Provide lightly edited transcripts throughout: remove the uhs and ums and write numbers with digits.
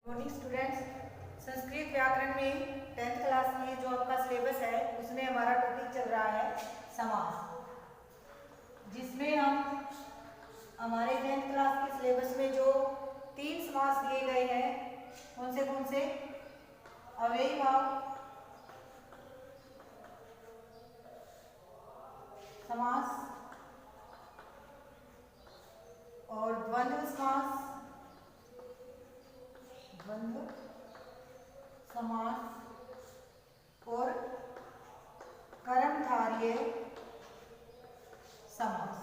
Morning students, Sanskrit व्याकरण में 10th class में जो आपका सिलेबस है उसमें हमारा टॉपिक चल रहा है समास, जिसमें हम हमारे 10th क्लास के सिलेबस में जो 3 समास दिए गए हैं, कौन से अव्ययी भाव समास और द्वंद्व समास, और कर्मधारय समास।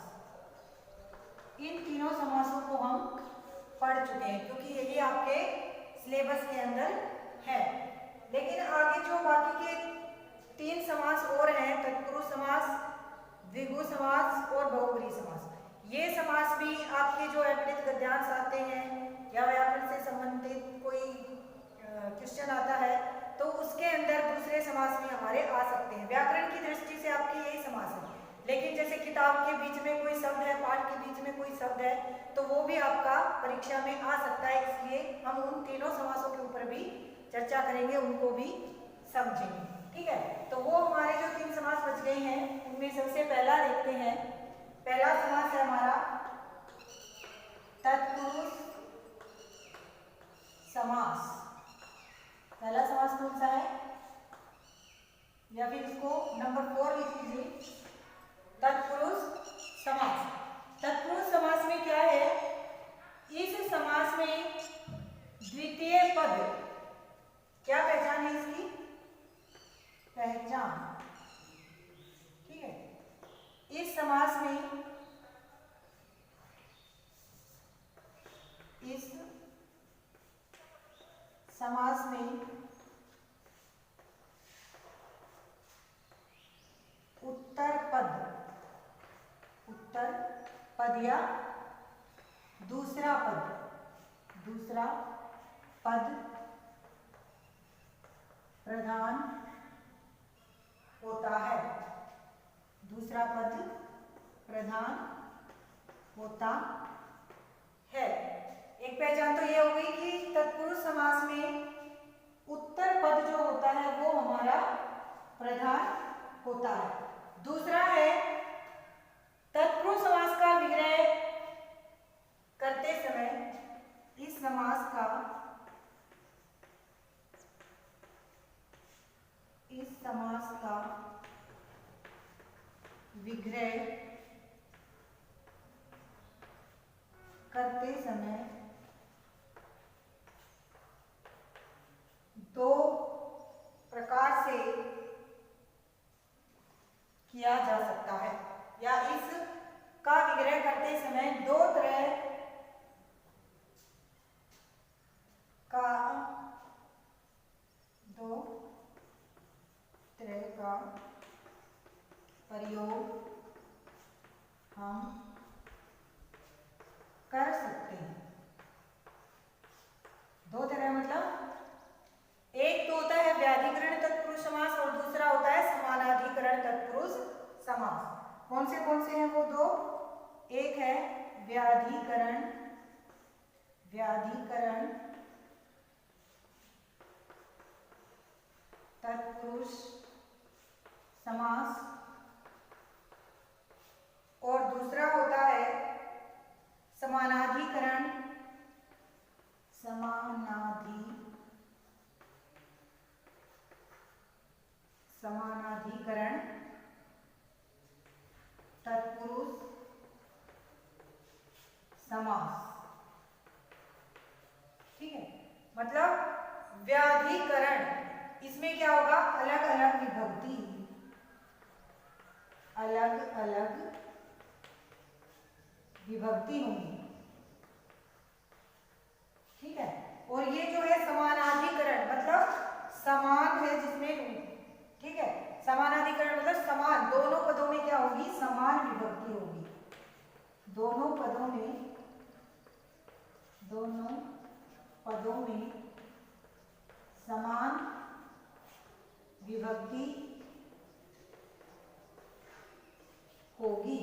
इन तीनों समासों को हम पढ़ चुके हैं क्योंकि यही आपके सिलेबस के अंदर है। लेकिन आगे जो बाकी के 3 समास और हैं, तत्पुरुष समास, द्विगु समास और बहुब्रीहि समास, ये समास भी आपके जो अपठित गद्यांश आते हैं या व्याकरण से संबंधित कोई क्वेश्चन आता है तो उसके अंदर दूसरे समास में हमारे आ सकते हैं। व्याकरण की दृष्टि से आपके यही समास है, लेकिन जैसे किताब के बीच में कोई शब्द है, पाठ के बीच में कोई शब्द है, तो वो भी आपका परीक्षा में आ सकता है। इसलिए हम उन तीनों समासों के ऊपर भी चर्चा करेंगे, उनको भी समझेंगे। ठीक है, तो वो हमारे जो 3 समास बच गए हैं उनमें सबसे पहला देखते हैं। पहला समास है हमारा तत्पुरुष समास। पहला समास कौन सा है, या फिर इसको नंबर 4 लिख लीजिए, तत्पुरुष समास। तत्पुरुष समास में क्या है, इस समास में द्वितीय पद, क्या पहचान है इसकी, पहचान, ठीक है। इस समास में उत्तर पद या दूसरा पद प्रधान होता है। दूसरा पद प्रधान होता है। एक पहचान तो ये हो गई कि तत्पुरुष समास में उत्तर पद जो होता है वो हमारा प्रधान होता है। दूसरा है तत्पुरुष समास का विग्रह करते समय इस समास का विग्रह करते समय 2 प्रकार से किया जा सकता है, या इसका विग्रह करते समय 2 तरह का प्रयोग हम कर सकते हैं। 2 तरह मतलब एक तो होता है व्याधिकरण तत्पुरुष समास और दूसरा होता है समानाधिकरण तत्पुरुष समास। कौन से हैं वो 2? एक है व्याधिकरण तत्पुरुष समास और दूसरा होता है समानाधिकरण तत्पुरुष समास। ठीक है, मतलब व्याधिकरण, इसमें क्या होगा, अलग अलग विभक्ति होंगी। ठीक है, और ये जो है समानाधिकरण मतलब समान है जिसमें, ठीक है, समानाधिकरण मतलब समान, दोनों पदों में क्या होगी, समान विभक्ति होगी। दोनों पदों में समान विभक्ति होगी।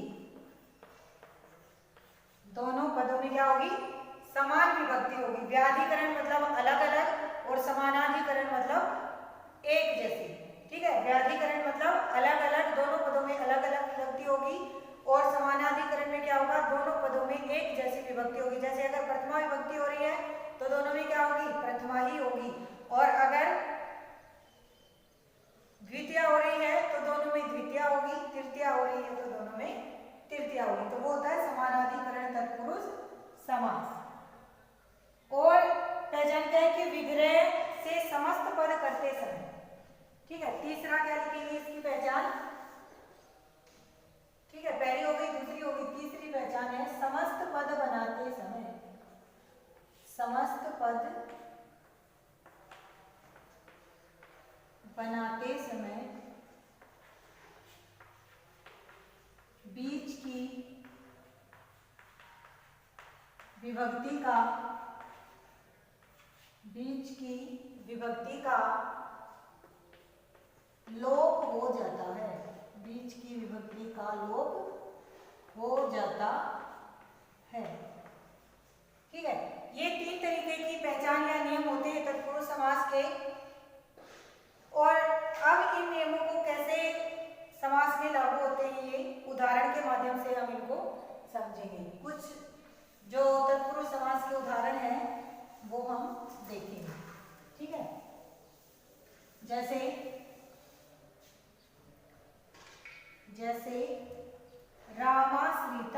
दोनों पदों में क्या होगी, समान विभक्ति होगी। व्याधिकरण मतलब अलग अलग दोनों में क्या होगी, प्रथमा ही होगी। और अगर द्वितीया हो रही है तो दोनों में द्वितीया होगी, तृतीया हो रही है तो दोनों में तृतीया होगी। तो वो होता है समानाधिकरण तत्पुरुष समास। और पहचान क्या है कि विग्रह से समस्त पद करते समय, ठीक है। तीसरा क्या लिखेंगे इसकी पहचान, ठीक है, पहली हो गई, दूसरी हो गई, तीसरी पहचान है समस्त पद बनाते समय, समस्त पद बनाते समय बीच की विभक्ति का, बीच की विभक्ति का लोप हो जाता है, बीच की विभक्ति का लोप हो जाता है, ठीक है। ये तीन तरीके की पहचान या नियम होते हैं तत्पुरुष समास के। और अब इन नियमों को कैसे समास में लागू होते हैं ये उदाहरण के माध्यम से हम इनको समझेंगे। कुछ जो तत्पुरुष समास के उदाहरण हैं वो हम देखेंगे, ठीक है। जैसे जैसे रामाश्रित,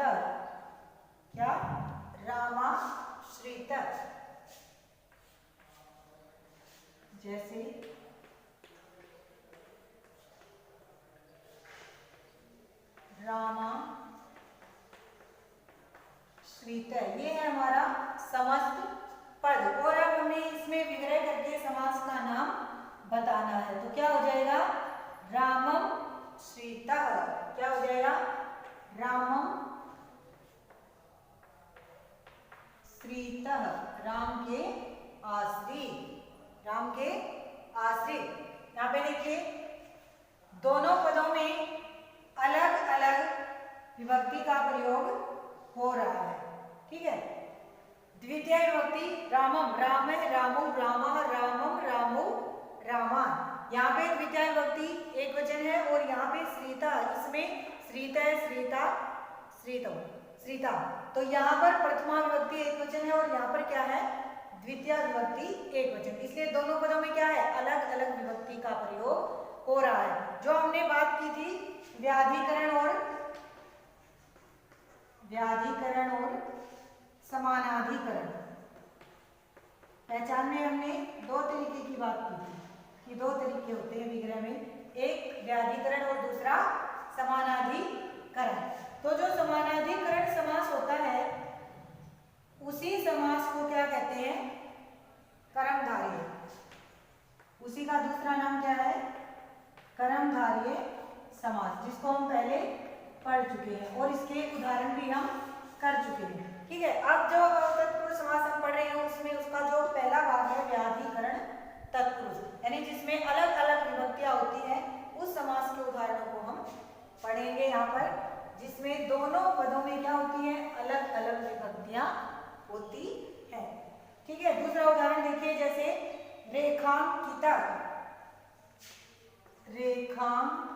क्या, रामाश्रित, जैसे रामाश्रित, ये है हमारा समस्त पद। और अब हमें इसमें विग्रह करके समास का नाम बताना है, तो क्या हो जाएगा, रामम श्रीतः, क्या हो जाएगा, रामम श्रीतः, राम के आश्रित, राम के आश्रित। यहाँ पे देखिए दोनों पदों में अलग अलग विभक्ति का प्रयोग हो रहा है, ठीक है। द्वितीय विभक्ति रामम, राम है, रामो, रामः, रामम, रामो, रामान। यहाँ पे द्वितीय विभक्ति एक वचन है और यहाँ पे श्रीता, इसमें श्रीत है, श्रीता, श्रीतो, श्रीता। तो यहाँ पर प्रथमा विभक्ति एक वचन है और यहाँ पर क्या है, द्वितीय विभक्ति एक वचन, इसलिए दोनों पदों में क्या है, अलग अलग विभक्ति का प्रयोग हो रहा है। जो हमने बात की थी व्याधिकरण और समानाधिकरण, पहचान में हमने दो तरीके की बात की थी कि दो तरीके होते हैं विग्रह में, एक व्याधिकरण और दूसरा समानाधिकरण। तो जो समानाधिकरण समास होता है उसी समास को क्या कहते हैं, कर्मधारय, उसी का दूसरा नाम क्या है, कर्मधारय समास, जिसको हम पहले पढ़ चुके हैं और इसके उदाहरण भी हम कर चुके हैं, ठीक है। अब जो तत्पुरुष समास हम पढ़ रहे हैं उसमें उसका जो पहला भाग है व्याधिकरण तत्पुरुष, यानी जिसमें अलग अलग विभक्तियां होती हैं, उस समास के उदाहरणों को हम पढ़ेंगे यहाँ पर, जिसमें दोनों पदों में क्या होती है, अलग अलग विभक्तियां होती है, ठीक है। दूसरा उदाहरण देखिए, जैसे रेखांकित, रेखांकित,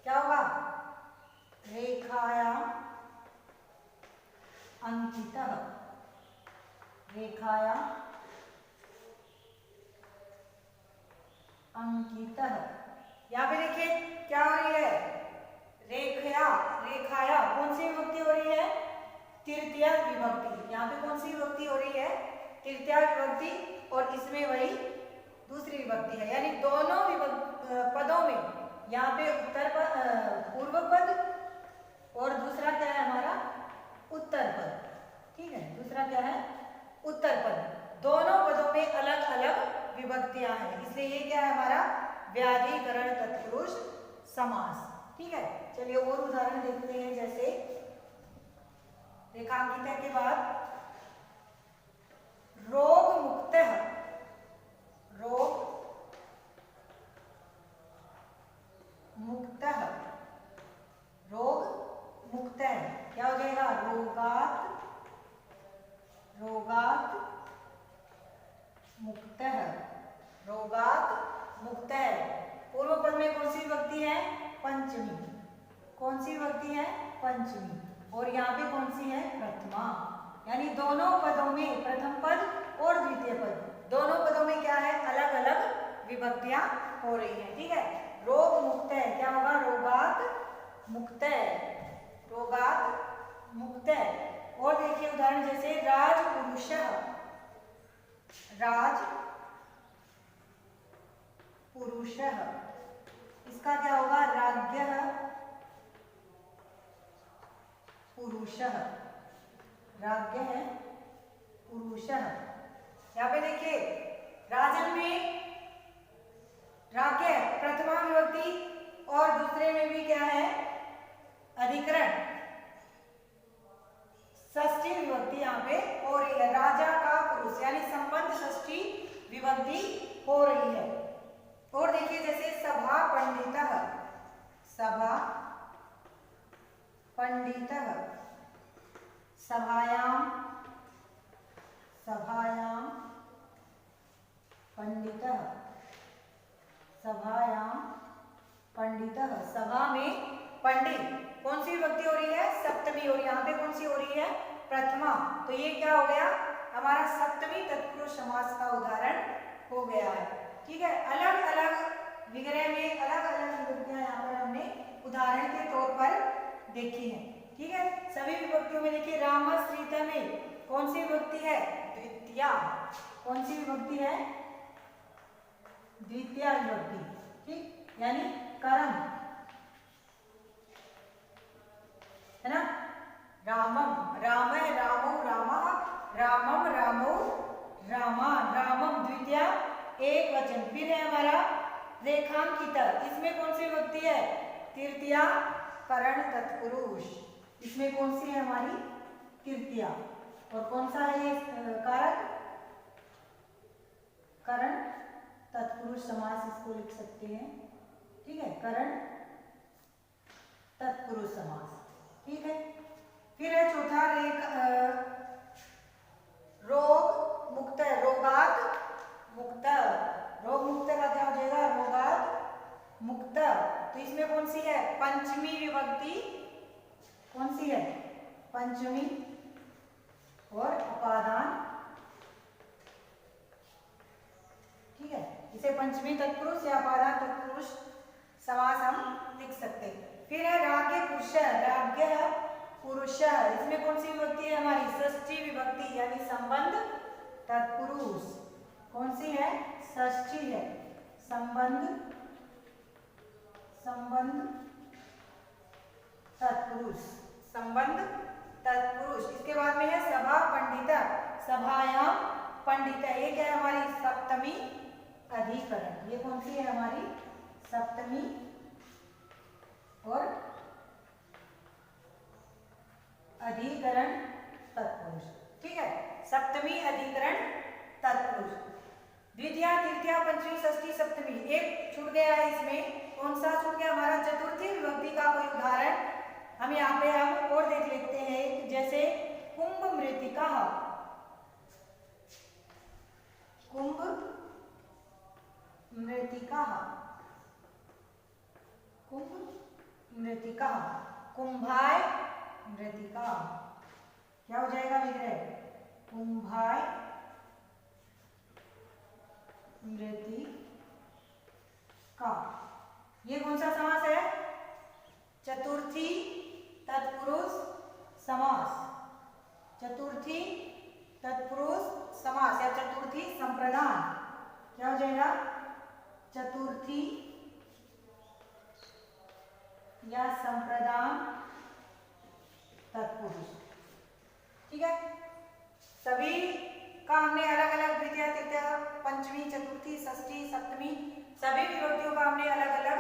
क्या होगा, रेखाया अंकितः, रेखाया अंकितः। यहाँ पे देखिए क्या हो रही है, रेखया, रेखाया कौन सी विभक्ति हो रही है, तृतीया विभक्ति। यहाँ पे कौन सी विभक्ति हो रही है, तृतीया विभक्ति, और इसमें वही दूसरी विभक्ति है, यानी दोनों पदों में यहाँ पे उत्तर पद, पूर्व पद, और दूसरा क्या है हमारा उत्तर पद, ठीक है, दूसरा क्या है उत्तर पद। दोनों पदों में अलग अलग विभक्तियां हैं, इसलिए ये क्या है हमारा व्याधिकरण तत्पुरुष समास, ठीक है। चलिए और उदाहरण देखते हैं, जैसे रेखांकित के बाद रोग मुक्त, रोग मुक्त, रोग मुक्त, क्या हो जाएगा, रोगात, रोगात मुक्त, रोगात मुक्त। पूर्व पद में कौन सी विभक्ति है, पंचमी, कौन सी विभक्ति है, पंचमी, और यहाँ पे कौन सी है? प्रथमा। यानी दोनों पदों में, प्रथम पद और द्वितीय पद, दोनों पदों में क्या है? अलग अलग विभक्तियां हो रही हैं। ठीक है, रोग मुक्त है, क्या होगा? रोगात मुक्त, रोगात मुक्त। और देखिए उदाहरण जैसे राजपुरुष, राज पुरुष, इसका क्या होगा? राज्ञः पुरुषः, राज्ञः पुरुषः। यहाँ पे देखिए राजन में राज्ञ प्रथमा विभक्ति और दूसरे में भी क्या है? अधिकरण, षष्ठी विभक्ति यहाँ पे हो रही है। राजा का पुरुष यानी संबंध षष्ठी विभक्ति हो रही है। और देखिए जैसे सभा पंडितः, सभा पंडितः, सभायाम, सभायाम पंडितः, सभायाम पंडितः, सभा में पंडित। कौन सी विभक्ति हो रही है? सप्तमी। और यहाँ पे कौन सी हो रही है? प्रथमा। तो ये क्या हो गया? हमारा सप्तमी तत्पुरुष समास का उदाहरण हो गया है। ठीक है, अलग अलग विग्रह में अलग अलग विभक्तियां यहाँ पर हमने उदाहरण के तौर पर देखी हैं। ठीक है, सभी विभक्तियों में देखिए रामश्रीत में कौन सी विभक्ति है? द्वितीया। कौन सी विभक्ति है? द्वितीया विभक्ति। ठीक, यानी कर्म है ना। रामम, राम, रामो, रामः, रामम, रामो, रामा, रामम द्वितीया एक वचन। फिर है हमारा रेखांकित, इसमें कौन सी विभक्ति है? तृतीया करण तत्पुरुष। इसमें कौन सी है हमारी? तृतीया। और कौन सा है ये कारक? करण तत्पुरुष समास इसको लिख सकते हैं। ठीक है, करण तत्पुरुष समास। ठीक है, फिर है चौथा रोग मुक्त, रोगात मुक्त। रोग मुक्त का क्या हो जाएगा? रोगात मुक्त। तो इसमें कौन सी है? पंचमी विभक्ति। कौन सी है? पंचमी। और अपादान। ठीक है, इसे पंचमी तत्पुरुष या अपादान तत्पुरुष समास हम लिख सकते हैं। फिर है राज्ञ पुरुष, राज्ञः पुरुषः। इसमें कौन सी विभक्ति है हमारी? षष्ठी विभक्ति यानी संबंध तत्पुरुष। कौन सी है? षष्ठी है, संबंध, संबंध तत्पुरुष, संबंध तत्पुरुष। इसके बाद में है सभा पंडित, सभायाम पंडित। ये क्या है हमारी? सप्तमी अधिकरण। ये कौन सी है हमारी? सप्तमी और अधिकरण तत्पुरुष। ठीक है, सप्तमी अधिकरण तत्पुरुष। द्वितीया तृतीया पंचमी षष्ठी सप्तमी, एक छूट गया है इसमें। कौन सा छूट गया हमारा? चतुर्थी विभक्ति का कोई उदाहरण हम यहाँ पे हम और देख लेते हैं। जैसे कुंभ मृतिका, कुंभ मृतिका, कुंभ मृतिका, कुंभाय मृतिका। क्या हो जाएगा विग्रह? कुंभाय मृतिका। ये कौन सा समास है? चतुर्थी तत्पुरुष समास, चतुर्थी तत्पुरुष समास या चतुर्थी संप्रदान। क्या हो जाएगा? चतुर्थी या संप्रदान तत्पुरुष। ठीक है, सभी का हमने अलग अलग द्वितीय तृतीय पंचमी चतुर्थी षष्ठी सप्तमी सभी विभक्तियों का हमने अलग अलग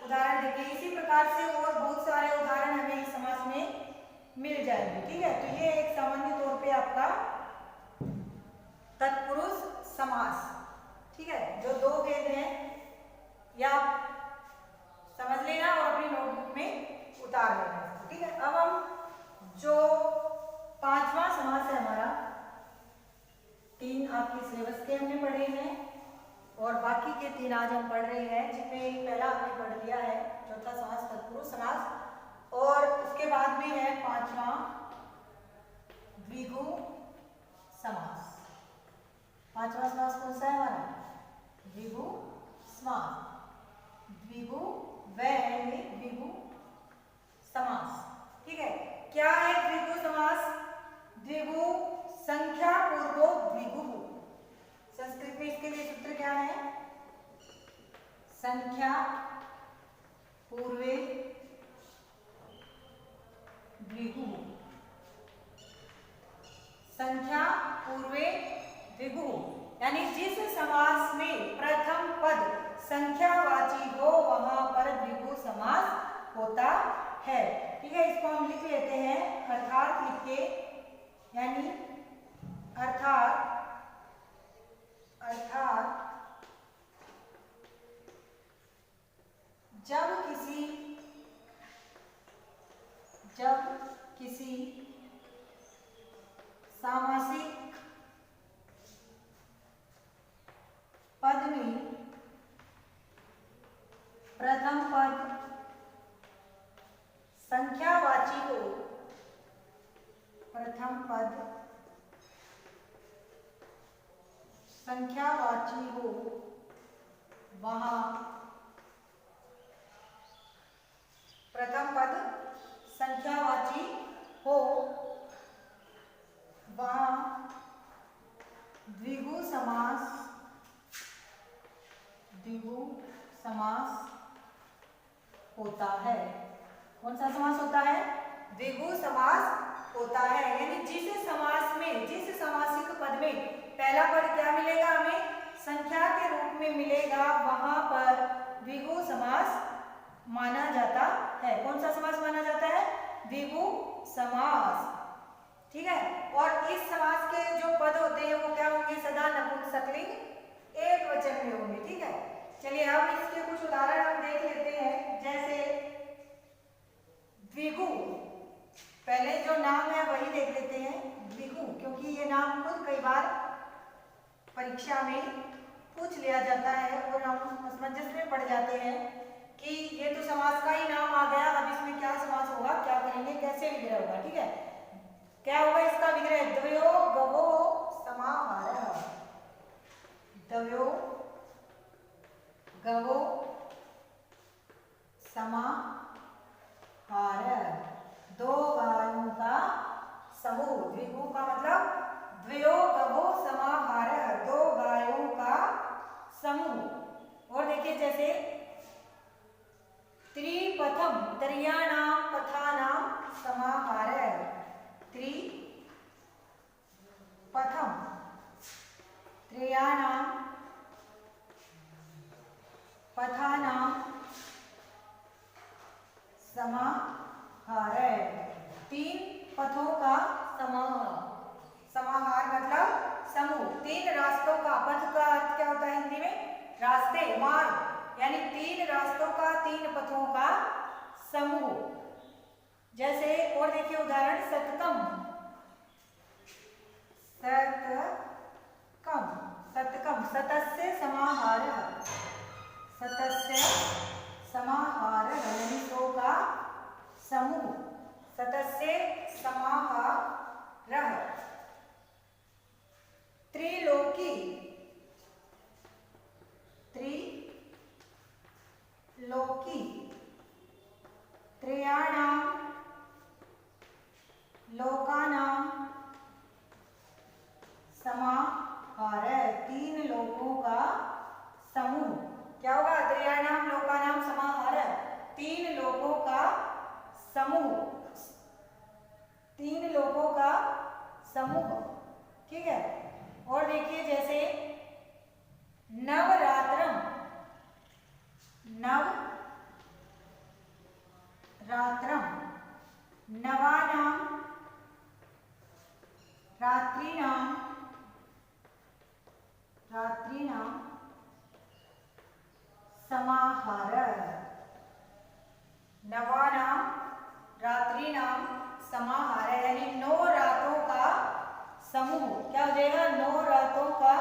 उदाहरण देखे। इसी प्रकार से और बहुत सारे उदाहरण हमें इस समास में मिल जाएंगे। ठीक है, तो ये एक सामान्य तौर पे आपका तत्पुरुष समास। ठीक है, जो दो भेद हैं या समझ लेना और अपनी नोटबुक में उतार लेना। ठीक है, अब हम जो पांचवा समास है हमारा, तीन आपके सिलेबस के हमने पढ़े हैं और बाकी के तीन आज हम पढ़ रहे हैं, जिसमें पहला हमने पढ़ लिया है चौथा समास तत्पुरुष समास। और उसके बाद में है पांचवा द्विगु समास। पांचवा समास कौन सा है हमारा? द्विगु समास। द्विगु वह है ये द्विगु समास। ठीक है, क्या है द्विगु समास? द्विगु संख्या पूर्वो द्विगु। संस्कृत में इसके लिए सूत्र क्या है? संख्या पूर्वे द्विगु। संख्या पूर्वे द्विगु यानी जिस समास में प्रथम पद संख्यावाची हो वहां पर द्विगु समास होता है। ठीक है, इसको हम लिख लेते हैं अर्थात लिख के, यानी अर्थात जब किसी सामासिक पद में प्रथम पद संख्यावाची हो, प्रथम पद संख्यावाची हो वहां प्रथम पद संख्यावाची हो वहां द्विगु समास होता है। कौन सा समास होता है? द्विगु समास होता है। यानी जिस समास में, जिस समासिक पद में पहला पद क्या मिलेगा हमें? संख्या के रूप में मिलेगा, वहां पर द्विगु समास माना जाता है। कौन सा समास माना जाता है? द्विगु समास। ठीक है, और इस समास के जो पद होते हैं वो क्या होंगे? सदा नपुंसकलिंग एक वचन में होंगे। ठीक है, चलिए अब इसके कुछ उदाहरण हम देख लेते हैं। जैसे द्विगु, पहले जो नाम है वही देख लेते हैं द्विगु, क्योंकि ये नाम खुद कई बार परीक्षा में पूछ लिया जाता है और हम असमंजस में पड़ जाते हैं कि ये तो समास का ही नाम आ गया, अब इसमें क्या समास होगा, क्या करेंगे, कैसे विग्रह होगा। ठीक है, क्या होगा इसका विग्रह? द्वयो गवो समाहारः। द्वयो गवो समाहारः, दो गायों का समूह। द्विगु का मतलब द्वयो गवो समाहारः, दो गायों का समूह। और देखिए जैसे त्रिपथम, त्रयाणां पथानां समाहारः। त्रिपथम, त्रयाणां पथानां समाहारः, तीन पथों का समाहार मतलब समूह। तीन रास्तों का, पथ का अर्थ क्या होता है हिंदी में? रास्ते, मार्ग, यानी तीन रास्तों का, तीन पथों का समूह। जैसे और देखिए उदाहरण, शतकम, शतकम, शतस्य समाहारः, शतस्य समाहारः यानी सौ का समूह, शतस्य समाहारः। त्रिलोकी, त्रिलोकी, त्रयाणां लोकानां समाहारः, तीन लोकों का समूह। क्या होगा? त्रयाणां लोकानां समाहारः, तीन लोकों का समूह, तीन लोकों का समूह। ठीक है, और देखिए जैसे नवरात्रम, नवरात्रम, नवानां रात्रिनां, रात्रिनां समाहारः, नवानां रात्रिनां समाहारः यानी 9 रातों का समूह। क्या हो जाएगा? 9 रातों का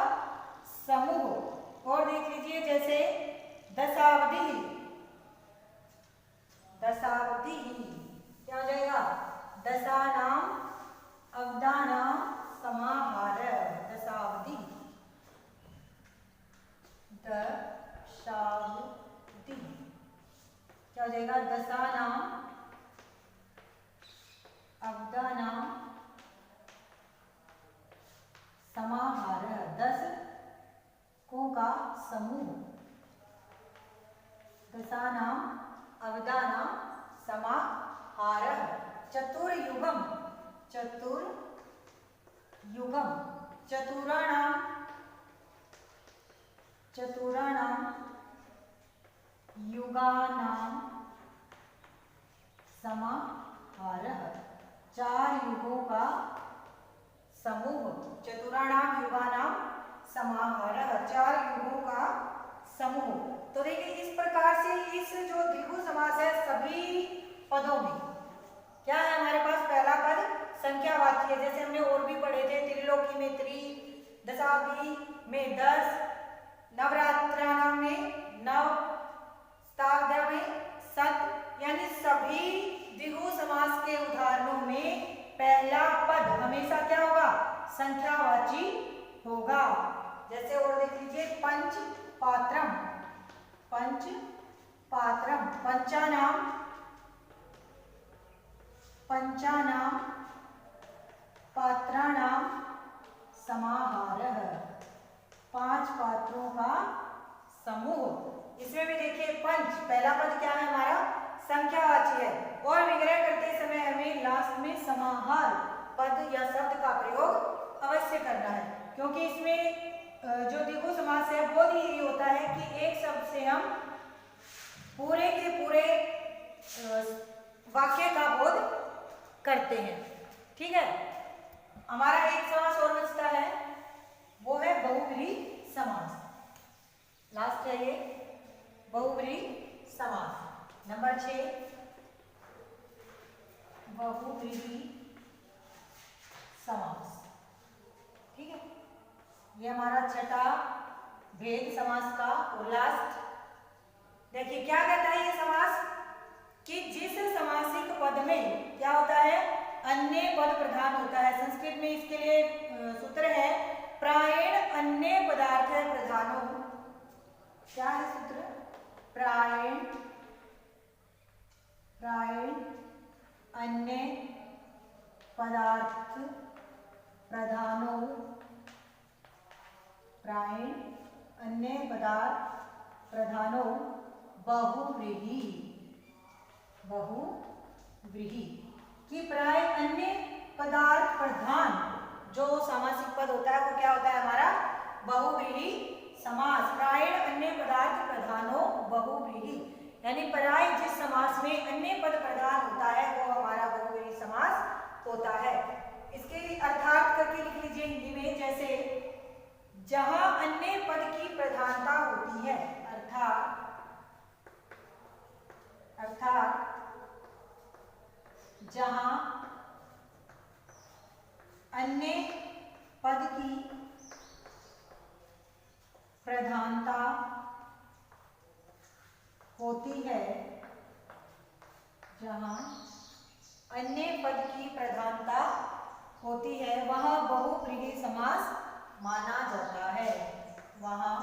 समूह। और देख लीजिए जैसे दशावधि, दशावधि, दशानां अवदानां समाहार, दशावधि, दशावधि क्या हो जाएगा? दशानां अवदानां समाहार, 10 को का समूह, दशानां अवदानां समाहार। चतुर्युगम, चतुर्युगम, चतुराणां युगानां समाहारः, 4 युगों का समूह, चतुराणां युगानां समाहारः, 4 युगों का समूह। तो देखिए इस प्रकार से इस जो द्विगु समास है सभी पदों में क्या है हमारे पास? पहला पद संख्यावाची है, जैसे हमने और भी पढ़े थे, त्रिलोकी में त्रि, दशावधि में 10, नवरात्राणां में 9, शताब्द्या में 7, यानी सभी द्विगु समास के उदाहरणों में पहला पद हमेशा क्या होगा? संख्यावाची होगा। जैसे और देख लीजिए, पंच पात्रम, पंचानां पात्राणां समाहारः, 5 पात्रों का समूह। इसमें भी देखिए पंच, पहला पद क्या है हमारा? संख्यावाची है, और विग्रह करते समय हमें लास्ट में समाहार पद या शब्द का प्रयोग अवश्य करना है, क्योंकि इसमें जो द्विगु समास है बहुत ही यही होता है कि एक शब्द से हम पूरे के पूरे वाक्य का बोध करते हैं। ठीक है, हमारा एक समास और बचता है, वो है बहुव्रीहि समास। लास्ट है ये बहुव्रीहि समास, नंबर 6 बहुव्रीहि समास। ठीक है, ये हमारा छठा भेद समास का। और लास्ट देखिए क्या कहता है ये समास कि जिस समासिक पद में क्या होता है? अन्य पद प्रधान होता है। संस्कृत में इसके लिए सूत्र है प्रायेण अन्य पदार्थ प्रधानो। क्या है सूत्र? प्रायेण अन्य पदार्थ प्रधानो, प्रायेण अन्य पदार्थ प्रधानो बहुव्रीहि, कि प्राय अन्य पदार्थ प्रधान जो सामासिक पद होता है वो क्या होता है हमारा? बहुव्रीहि समास। प्रायेण अन्य पदार्थ प्रधानो बहुव्रीहि, यानी प्राय जिस समास में अन्य पद प्रधान होता है वो हमारा बहुव्रीहि समास होता है। इसके अर्थात करके लिख लीजिए हिंदी में, जैसे जहां अन्य पद की प्रधानता होती है, अर्थात जहां अन्य पद की प्रधानता होती है, जहां अन्य पद की प्रधानता होती है वह बहुव्रीहि समास माना जाता है, वहां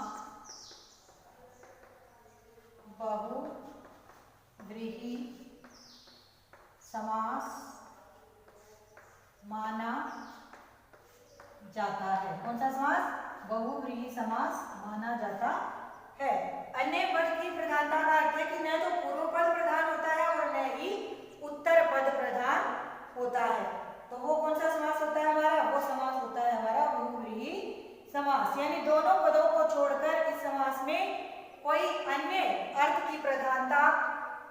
बहुव्रीहि समास माना जाता है। कौन सा समास? बहुव्रीहि समास माना जाता है। अन्य पद की प्रधानता का अर्थ है कि न तो पूर्व पद प्रधान होता है और न ही उत्तर पद प्रधान होता है। तो वो कौन सा समास होता है हमारा? वो समास होता है हमारा बहुव्रीहि समास, यानी दोनों पदों को छोड़कर इस समास में कोई अन्य अर्थ की प्रधानता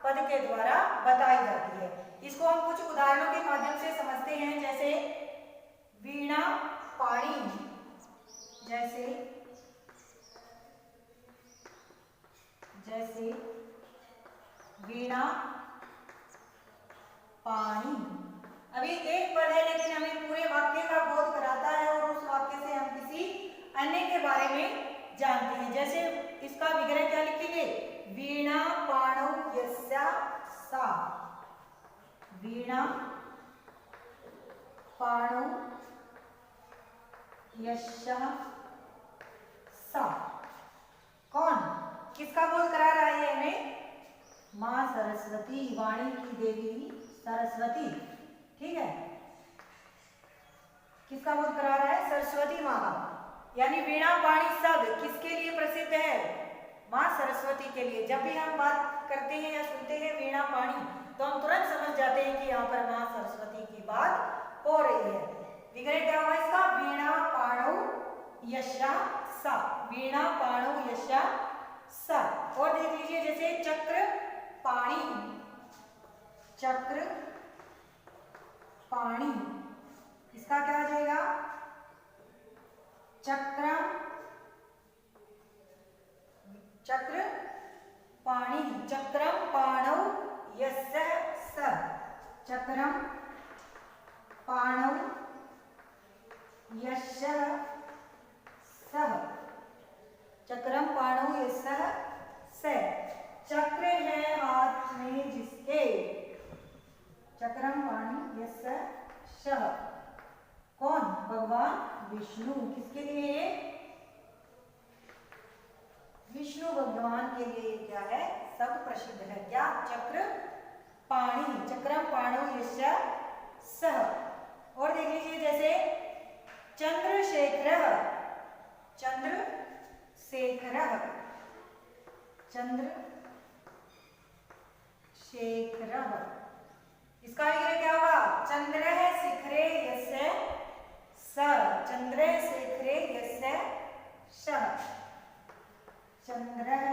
पद के द्वारा बताई जाती है। इसको हम कुछ उदाहरणों के माध्यम से समझते हैं, जैसे वीणा पाणी, जैसे वीणा पाणी। अभी एक पद है लेकिन हमें पूरे वाक्य का बोध कराता है और उस वाक्य से हम किसी अन्य के बारे में जानते हैं। जैसे इसका विग्रह क्या लिखेंगे? वीणा पाणौ यस्या सा, वीणा पाणौ यशः सा। कौन किसका बोध करा रहा है हमें? माँ सरस्वती, वाणी की देवी सरस्वती। ठीक है, किसका बोध करा रहा है? सरस्वती माँ का। यानी वीणा पाणी शब्द किसके लिए प्रसिद्ध है? माँ सरस्वती के लिए। जब भी हम बात करते हैं या सुनते हैं वीणा पाणी, तो हम तुरंत समझ जाते हैं कि यहाँ पर माँ सरस्वती की बात हो रही है। विग्रह क्या हुआ इसका? वीणा पाणौ यशः सा। वीणा पाणौ यशः सा। और देख लीजिए जैसे चक्र पाणी, चक्र पाणी, इसका क्या आ जाएगा? चक्रम, चक्र पाणी, चक्रम पाणौ यस्य स। चक्रम पाणौ यस्य सः। चक्रम पाणौ यस्य स। चक्र है हाथ में जिसके, चक्रम पाणी यस्य सः। कौन? भगवान विष्णु। किसके लिए ये? विष्णु भगवान के लिए क्या है? सब प्रसिद्ध है। क्या? चक्र पाणी, चक्रम पाणौ यस्य सः। और देख लीजिए जैसे चंद्रशेखरः, चंद्रशेखरः, चंद्रशेखरः, इसका विग्रह क्या होगा? चंद्रः शिखरे यस्य सः। चंद्रः शिखरे यस्य सः। चंद्रः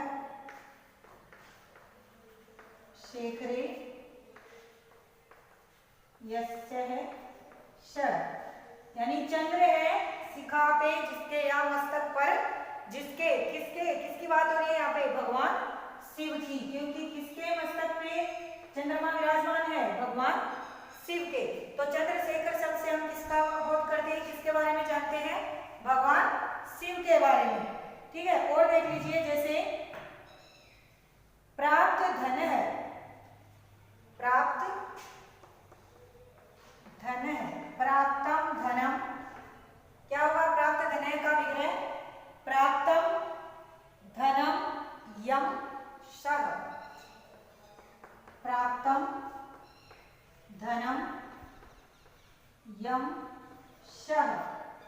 शेखरे यस्य सः। यानी चंद्र है शिखा पे जिसके, या मस्तक पर जिसके, किसके, किसकी बात हो रही है यहाँ पे? भगवान शिव की। क्योंकि किसके मस्तक पे चंद्रमा विराजमान है? भगवान शिव के। तो चंद्रशेखर शब्द से हम किसका बोध करते हैं? किसके बारे में जानते हैं? भगवान शिव के बारे में। ठीक है, और देख लीजिए जैसे प्राप्त धन है, प्राप्त धन है, प्राप्तम धनम। क्या होगा? प्राप्त धन का विग्रह प्राप्तम धनम यम शः। प्राप्तम धनम यम शः।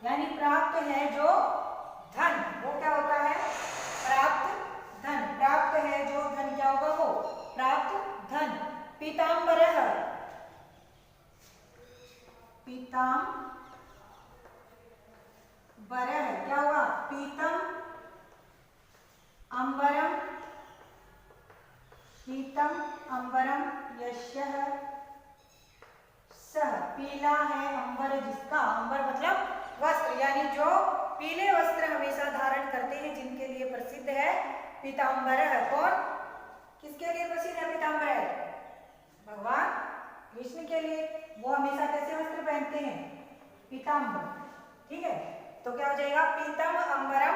यानी प्राप्त है जो धन, वो क्या होता है? प्राप्त धन। प्राप्त है जो धन, क्या होगा वो? प्राप्त धन। पीतांबरः, पीतांबरः, क्या हुआ? पीतम अंबरम, पीतम अंबरम यस्यः सः। पीला है अंबर जिसका, अंबर मतलब वस्त्र, यानी जो पीले वस्त्र हमेशा धारण करते हैं, जिनके लिए प्रसिद्ध है पीतांबरः। कौन? किसके लिए प्रसिद्ध है पीतांबरः? भगवान विष्णु के लिए। वो हमेशा कैसे वस्त्र पहनते हैं? पीतांबर। ठीक है, तो क्या हो जाएगा? पीतम अंबरम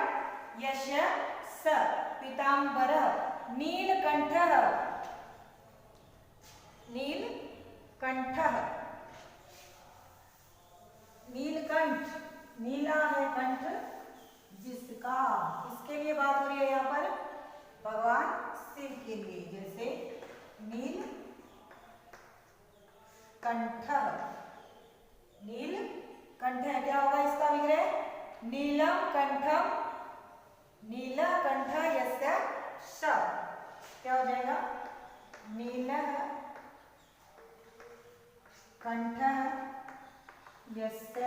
यस्य स। पीतांबरः। नीलकंठः, नीलकंठः, नीलकंठ, नीला है कंठ जिसका। किसके लिए बात हो रही है यहाँ पर? भगवान शिव के लिए। जैसे नील कंठ, नील कंठ है, क्या होगा इसका विग्रह? नीलम कंठम, नीलकंठ यस्य स। क्या हो जाएगा? नीलः कंठः यस्य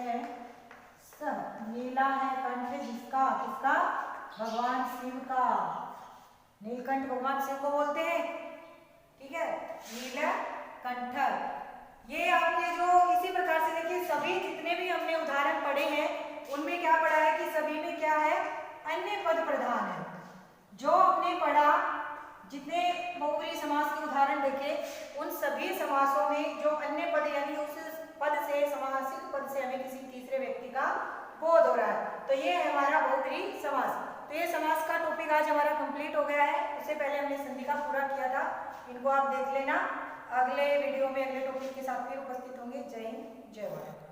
सः। नीला है कंठ जिसका, किसका? भगवान शिव का। नीलकंठ भगवान शिव को बोलते हैं। ठीक है, नीलकंठ। ये आपके जो इसी प्रकार से देखिए, सभी जितने भी हमने उदाहरण पढ़े हैं उनमें क्या पढ़ा है कि सभी में क्या है? अन्य पद प्रधान है। जो हमने पढ़ा, जितने बहुव्रीहि समास के उदाहरण देखे, उन सभी समासों में जो अन्य पद, यानी उस पद से, समासिक पद से हमें किसी तीसरे व्यक्ति का बोध हो रहा है, तो ये है हमारा बहुव्रीहि समास। तो ये समास का टॉपिक आज हमारा कंप्लीट हो गया है। उससे पहले हमने संधि का पूरा किया था, इनको आप देख लेना। अगले वीडियो में अगले टॉपिक के साथ फिर उपस्थित होंगे। जय हिंद, जय भारत।